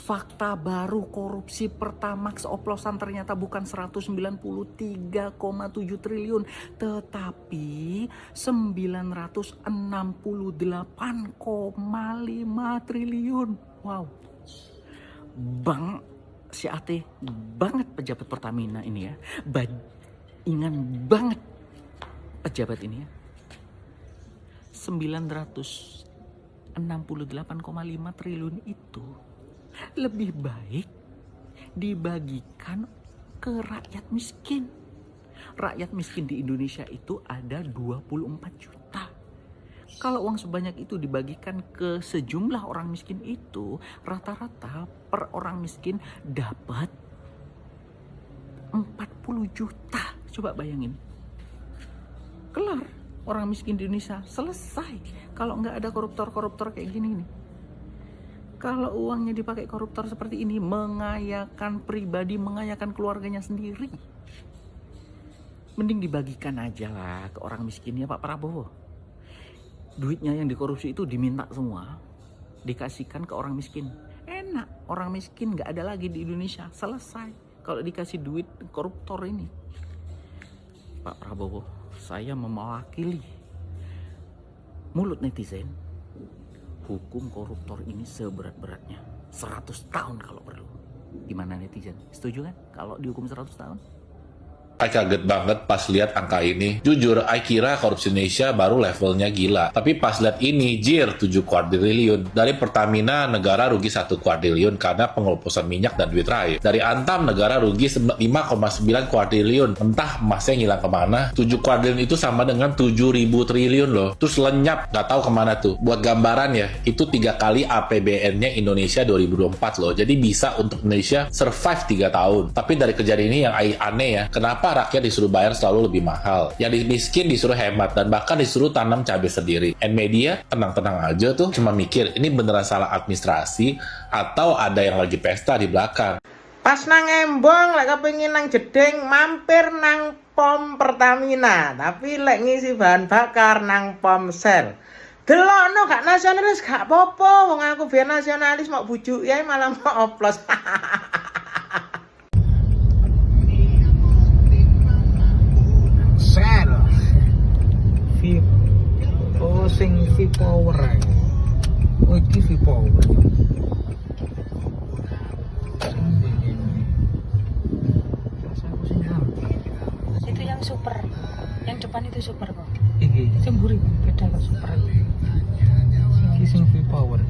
Fakta baru korupsi Pertamax oplosan ternyata bukan 193,7 triliun, tetapi 968,5 triliun. Wow. Bang si Ate banget pejabat Pertamina ini ya. Bajingan banget pejabat ini ya. 968,5 triliun itu lebih baik dibagikan ke rakyat miskin. Rakyat miskin di Indonesia itu ada 24 juta. Kalau uang sebanyak itu dibagikan ke sejumlah orang miskin itu, rata-rata per orang miskin dapat 40 juta. Coba bayangin. Kelar orang miskin di Indonesia, selesai. Kalau nggak ada koruptor-koruptor kayak gini nih. Kalau uangnya dipakai koruptor seperti ini, mengayakan pribadi, mengayakan keluarganya sendiri. Mending dibagikan aja lah ke orang miskinnya Pak Prabowo. Duitnya yang dikorupsi itu diminta semua, dikasihkan ke orang miskin. Enak, orang miskin gak ada lagi di Indonesia, selesai. Kalau dikasih duit koruptor ini. Pak Prabowo, saya mewakili mulut netizen. Hukum koruptor ini seberat-beratnya 100 tahun kalau perlu. Gimana netizen? Setuju kan kalau dihukum 100 tahun? I kaget banget pas lihat angka ini. Jujur, I kira korupsi Indonesia baru levelnya gila. Tapi pas lihat ini, jir 7 kuadriliun. Dari Pertamina, negara rugi 1 kuadriliun karena pengelupusan minyak dan duit rakyat. Dari Antam, negara rugi 5,9 kuadriliun. Entah emasnya ngilang kemana. 7 kuadriliun itu sama dengan 7.000 triliun loh. Terus lenyap, gak tahu kemana tuh. Buat gambaran ya, itu 3 kali APBN-nya Indonesia 2024 loh. Jadi bisa untuk Indonesia survive 3 tahun. Tapi dari kejadian ini yang aneh ya, kenapa rakyat disuruh bayar selalu lebih mahal, yang miskin disuruh hemat, dan bahkan disuruh tanam cabai sendiri. And media tenang-tenang aja tuh, cuma mikir ini beneran salah administrasi atau ada yang lagi pesta di belakang. Pas nang Embong lek kepengin nang Jeding mampir nang pom Pertamina, tapi lek ngisi bahan bakar nang pom Shell. Delokno gak nasionalis gak apa-apa, wong aku biar nasionalis mau bujuk ya malah mau oplos. Shell oh sing V-Power oh iki V-Power itu yang super, yang depan itu super kok. iki Sing mburi beda kok super. iki sing V-Power.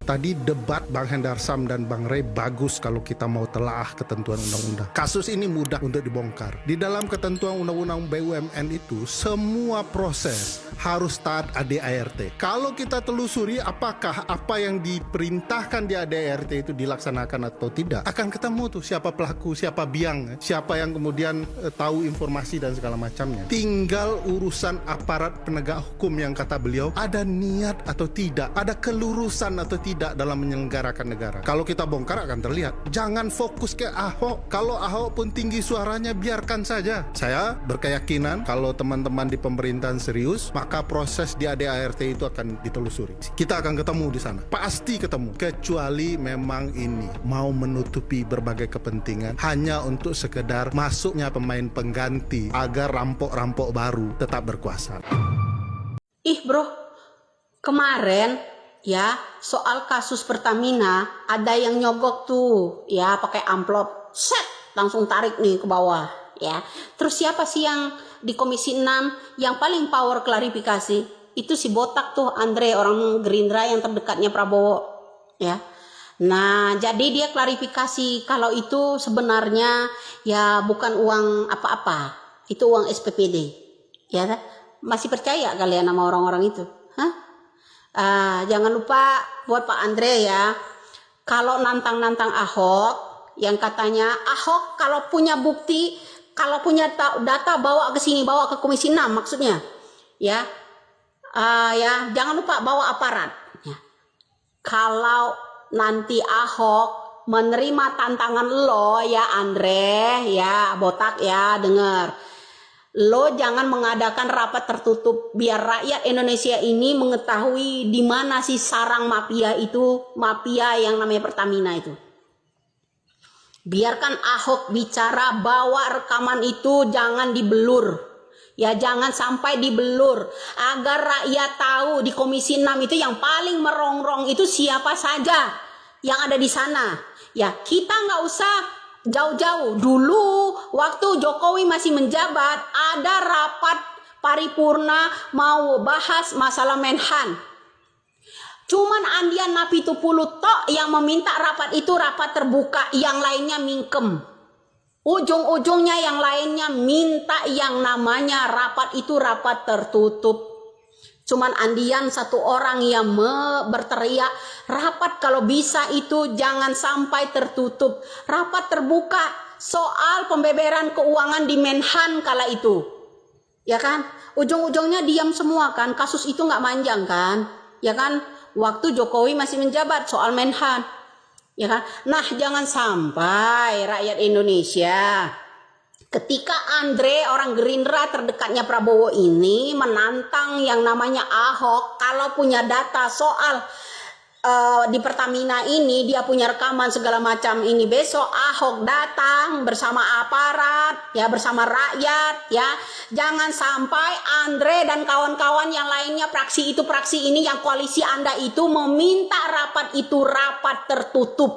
Tadi debat Bang Hendar Sam dan Bang Ray bagus kalau kita mau telaah ketentuan undang-undang. Kasus ini mudah untuk dibongkar. Di dalam ketentuan undang-undang BUMN itu, semua proses harus taat ADART. Kalau kita telusuri apakah apa yang diperintahkan di ADART itu dilaksanakan atau tidak, akan ketemu tuh siapa pelaku, siapa biang, siapa yang kemudian tahu informasi dan segala macamnya. Tinggal urusan aparat penegak hukum yang kata beliau, ada niat atau tidak, ada kelurusan atau tidak dalam menyelenggarakan negara. Kalau kita bongkar akan terlihat. Jangan fokus ke Ahok. Kalau Ahok pun tinggi suaranya, biarkan saja. Saya berkeyakinan kalau teman-teman di pemerintahan serius, maka proses di ADART itu akan ditelusuri. Kita akan ketemu di sana. Pasti ketemu. Kecuali memang ini mau menutupi berbagai kepentingan hanya untuk sekedar masuknya pemain pengganti agar rampok-rampok baru tetap berkuasa. Ih bro, kemarin ya soal kasus Pertamina ada yang nyogok tuh ya pakai amplop, set langsung tarik nih ke bawah ya. Terus siapa sih yang di Komisi 6 yang paling power klarifikasi? Itu si botak tuh Andre, orang Gerindra yang terdekatnya Prabowo ya. Nah jadi dia klarifikasi kalau itu sebenarnya ya bukan uang apa-apa, itu uang SPPD ya. Masih percaya kalian sama orang-orang itu? Hah? Jangan lupa buat Pak Andre ya, kalau nantang-nantang Ahok yang katanya Ahok kalau punya bukti, kalau punya data bawa ke sini, bawa ke Komisi 6 maksudnya ya. Ya jangan lupa bawa aparat ya. Kalau nanti Ahok menerima tantangan lo ya Andre ya, botak ya, denger lo jangan mengadakan rapat tertutup biar rakyat Indonesia ini mengetahui di mana sih sarang mafia itu, mafia yang namanya Pertamina itu. Biarkan Ahok bicara, bawa rekaman itu, jangan dibelur. Ya jangan sampai dibelur agar rakyat tahu di Komisi 6 itu yang paling merongrong itu siapa saja yang ada di sana. Ya kita nggak usah jauh-jauh. Dulu waktu Jokowi masih menjabat ada rapat paripurna mau bahas masalah Menhan. Cuman Andian Napitupulu tok yang meminta rapat itu rapat terbuka, yang lainnya mingkem. Ujung-ujungnya yang lainnya minta yang namanya rapat itu rapat tertutup. Cuman Andian satu orang yang berteriak, rapat kalau bisa itu jangan sampai tertutup, rapat terbuka soal pembeberan keuangan di Menhan kala itu. Ya kan? Ujung-ujungnya diam semua kan, kasus itu nggak manjang kan? Ya kan? Waktu Jokowi masih menjabat soal Menhan. Ya kan? Nah, jangan sampai rakyat Indonesia ketika Andre orang Gerindra terdekatnya Prabowo ini menantang yang namanya Ahok kalau punya data soal di Pertamina ini, dia punya rekaman segala macam ini, besok Ahok datang bersama aparat ya, bersama rakyat ya. Jangan sampai Andre dan kawan-kawan yang lainnya, praksi itu praksi ini, yang koalisi Anda itu meminta rapat itu rapat tertutup.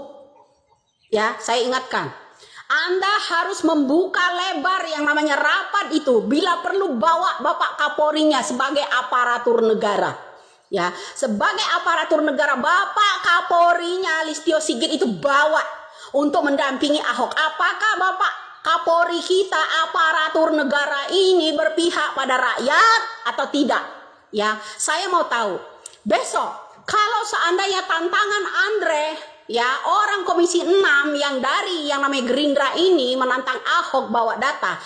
Ya, saya ingatkan, Anda harus membuka lebar yang namanya rapat itu, bila perlu bawa Bapak Kapolrinya sebagai aparatur negara. Ya, sebagai aparatur negara, Bapak Kapolrinya Listio Sigit itu bawa untuk mendampingi Ahok. Apakah Bapak Kapolri kita, aparatur negara ini berpihak pada rakyat atau tidak? Ya, saya mau tahu. Besok kalau seandainya tantangan Andre, ya orang Komisi 6 yang dari yang namanya Gerindra ini menantang Ahok bawa data.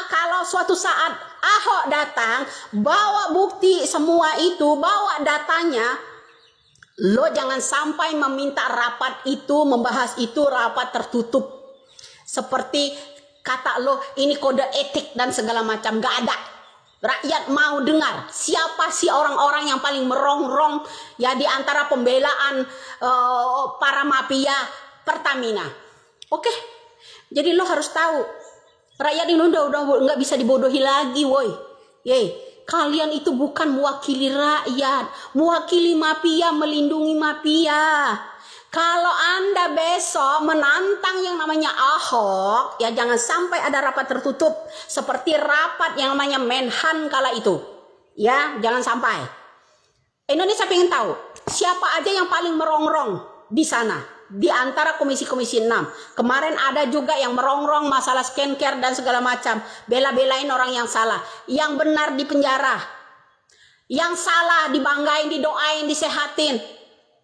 Kalau suatu saat Ahok datang bawa bukti semua itu, bawa datanya, lo jangan sampai meminta rapat itu, membahas itu rapat tertutup. Seperti kata lo ini kode etik dan segala macam, gak ada. Rakyat mau dengar siapa sih orang-orang yang paling merongrong ya di antara pembelaan para mafia Pertamina. Oke, jadi lo harus tahu rakyat ini udah nggak bisa dibodohi lagi, woi. Kalian itu bukan mewakili rakyat, mewakili mafia, melindungi mafia. Kalau Anda besok menantang yang namanya Ahok, ya jangan sampai ada rapat tertutup seperti rapat yang namanya Menhan kala itu. Ya, jangan sampai. Indonesia pengen tahu siapa aja yang paling merongrong di sana, di antara komisi-komisi 6. Kemarin ada juga yang merongrong masalah skincare dan segala macam, bela-belain orang yang salah, yang benar di penjara, yang salah dibanggain, didoain, disehatin,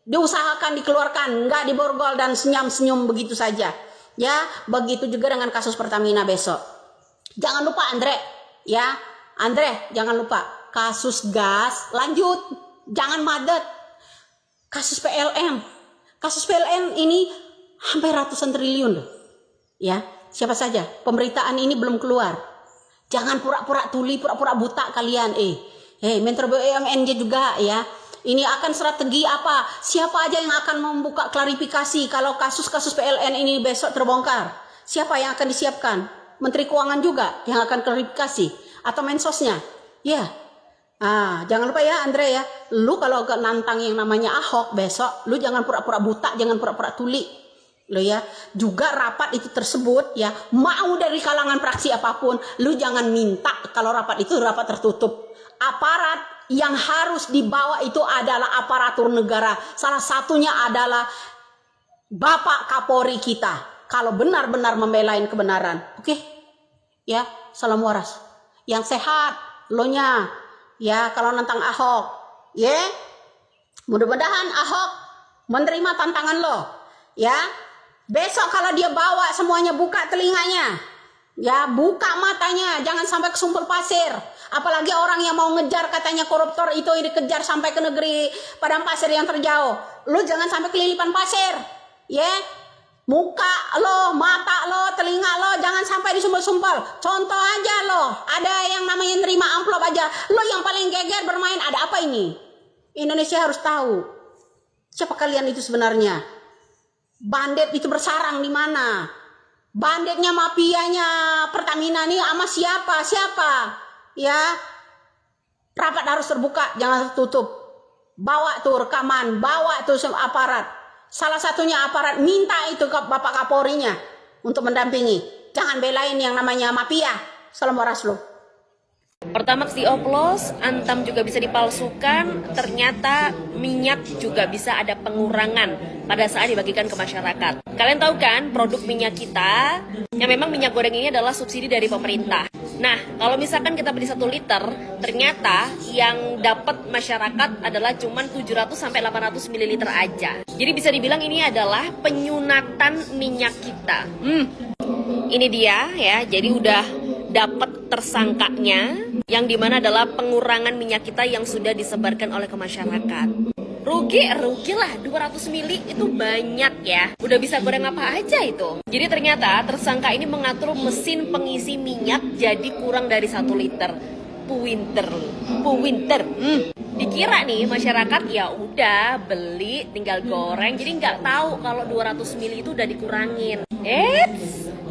diusahakan dikeluarkan, nggak diborgol dan senyum-senyum begitu saja. Ya, begitu juga dengan kasus Pertamina besok. Jangan lupa Andre, ya Andre, jangan lupa kasus gas lanjut, jangan madet. Kasus PLN ini hampir ratusan triliun loh. Ya, siapa saja pemberitaan ini belum keluar. Jangan pura-pura tuli, pura-pura buta kalian. Menteri BUMN juga ya. Ini akan strategi apa? Siapa aja yang akan membuka klarifikasi kalau kasus-kasus PLN ini besok terbongkar? Siapa yang akan disiapkan? Menteri Keuangan juga yang akan klarifikasi atau mensosnya? Ya. Jangan lupa ya Andre ya. Lu kalau gak nantang yang namanya Ahok besok, lu jangan pura-pura buta, jangan pura-pura tuli. Lo ya, juga rapat itu tersebut ya, mau dari kalangan fraksi apapun, lu jangan minta kalau rapat itu rapat tertutup. Aparat yang harus dibawa itu adalah aparatur negara. Salah satunya adalah Bapak Kapolri kita. Kalau benar-benar membelain kebenaran. Oke? Ya, salam waras. Yang sehat, lo nya. Ya, kalau nantang Ahok. Ya, mudah-mudahan Ahok menerima tantangan lo. Ya, besok kalau dia bawa semuanya, buka telinganya. Ya, buka matanya, jangan sampai kesumpul pasir. Apalagi orang yang mau ngejar katanya koruptor itu dikejar sampai ke negeri padang pasir yang terjauh. Lu jangan sampai kelilipan pasir. Ya. Muka lo, mata lo, telinga lo, jangan sampai disumpel-sumpel. Contoh aja lo, ada yang namanya nerima amplop aja. Lo yang paling geger bermain, ada apa ini? Indonesia harus tahu. Siapa kalian itu sebenarnya? Bandit itu bersarang di mana? Banditnya, mafianya Pertamina nih sama siapa? Siapa? Ya, rapat harus terbuka, jangan tertutup. Bawa tuh rekaman, bawa tuh aparat. Salah satunya aparat minta itu ke Bapak Kapolrinya untuk mendampingi. Jangan belain yang namanya mafia. Salam waraslu. Pertamax dioplos, Antam juga bisa dipalsukan, ternyata minyak juga bisa ada pengurangan pada saat dibagikan ke masyarakat. Kalian tahu kan produk minyak kita, yang memang minyak goreng ini adalah subsidi dari pemerintah. Nah, kalau misalkan kita beli 1 liter, ternyata yang dapat masyarakat adalah cuma 700-800 ml aja. Jadi bisa dibilang ini adalah penyunatan minyak kita. Ini dia ya, jadi udah dapat tersangkanya, yang dimana adalah pengurangan minyak kita yang sudah disebarkan oleh ke masyarakat. Rugi lah, 200 mili itu banyak ya. Udah bisa goreng apa aja itu. Jadi ternyata tersangka ini mengatur mesin pengisi minyak jadi kurang dari 1 liter. Puwinter. Dikira nih masyarakat ya udah beli tinggal goreng, jadi nggak tahu kalau 200 mili itu udah dikurangin.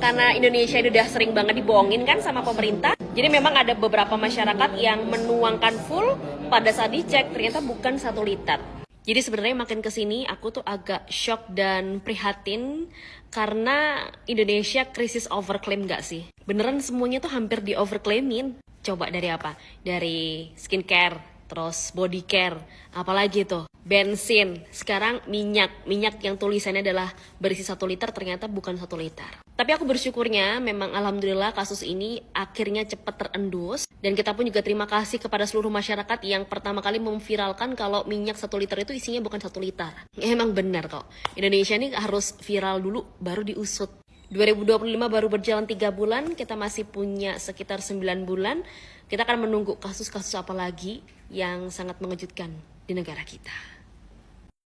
Karena Indonesia ini udah sering banget dibohongin kan sama pemerintah. Jadi memang ada beberapa masyarakat yang menuangkan full, pada saat dicek ternyata bukan 1 liter. Jadi sebenarnya makin kesini aku tuh agak shock dan prihatin karena Indonesia krisis overclaim gak sih? Beneran semuanya tuh hampir di overclaimin. Coba dari apa? Dari skincare, terus body care, apalagi tuh? Bensin, sekarang minyak yang tulisannya adalah berisi 1 liter ternyata bukan 1 liter. Tapi aku bersyukurnya memang alhamdulillah kasus ini akhirnya cepat terendus. Dan kita pun juga terima kasih kepada seluruh masyarakat yang pertama kali memviralkan kalau minyak 1 liter itu isinya bukan 1 liter. Emang benar kok, Indonesia ini harus viral dulu baru diusut. 2025 baru berjalan 3 bulan, kita masih punya sekitar 9 bulan. Kita akan menunggu kasus-kasus apa lagi yang sangat mengejutkan di negara kita.